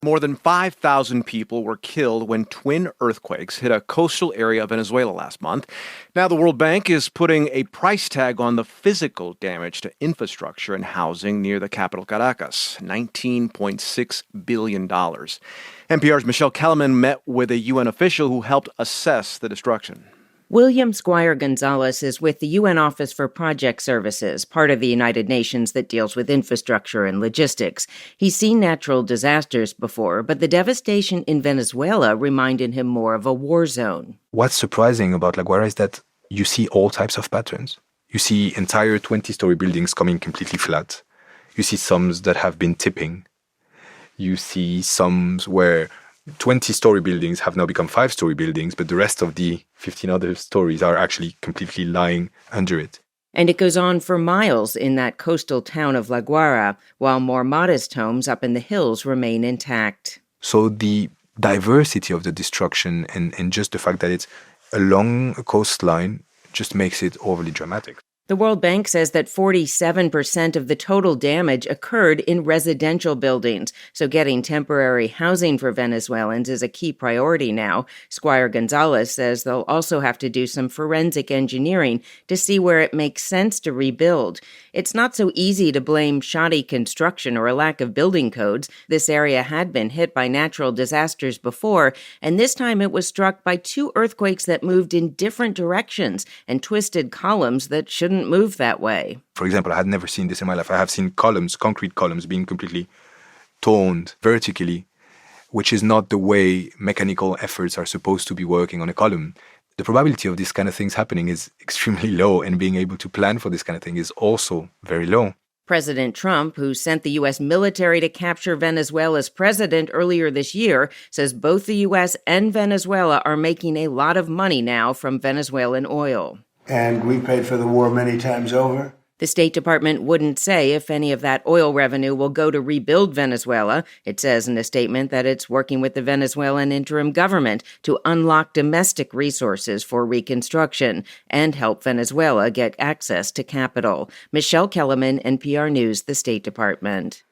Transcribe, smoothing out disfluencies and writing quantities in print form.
More than 5,000 people were killed when twin earthquakes hit a coastal area of Venezuela last month. Now, the World Bank is putting a price tag on the physical damage to infrastructure and housing near the capital, Caracas, $19.6 billion. NPR's Michelle Kellerman met with a UN official who helped assess the destruction. William Squier Gonzalez is with the UN Office for Project Services, part of the United Nations that deals with infrastructure and logistics. He's seen natural disasters before, but the devastation in Venezuela reminded him more of a war zone. What's surprising about La Guaira is that you see all types of patterns. You see entire 20-story buildings coming completely flat. You see some that have been tipping. You see some where 20-story buildings have now become 5-story buildings, but the rest of the 15 other stories are actually completely lying under it. And it goes on for miles in that coastal town of La Guaira, while more modest homes up in the hills remain intact. So the diversity of the destruction and just the fact that it's along a coastline just makes it overly dramatic. The World Bank says that 47% of the total damage occurred in residential buildings, so getting temporary housing for Venezuelans is a key priority now. Squier Gonzalez says they'll also have to do some forensic engineering to see where it makes sense to rebuild. It's not so easy to blame shoddy construction or a lack of building codes. This area had been hit by natural disasters before, and this time it was struck by two earthquakes that moved in different directions and twisted columns that shouldn't move that way. For example, I had never seen this in my life. I have seen columns, concrete columns, being completely torn vertically, which is not the way mechanical efforts are supposed to be working on a column. The probability of these kind of things happening is extremely low, and being able to plan for this kind of thing is also very low. President Trump, who sent the U.S. military to capture Venezuela's president earlier this year, says both the U.S. and Venezuela are making a lot of money now from Venezuelan oil. And we paid for the war many times over. The State Department wouldn't say if any of that oil revenue will go to rebuild Venezuela. It says in a statement that it's working with the Venezuelan interim government to unlock domestic resources for reconstruction and help Venezuela get access to capital. Michelle Kellerman, NPR News, the State Department.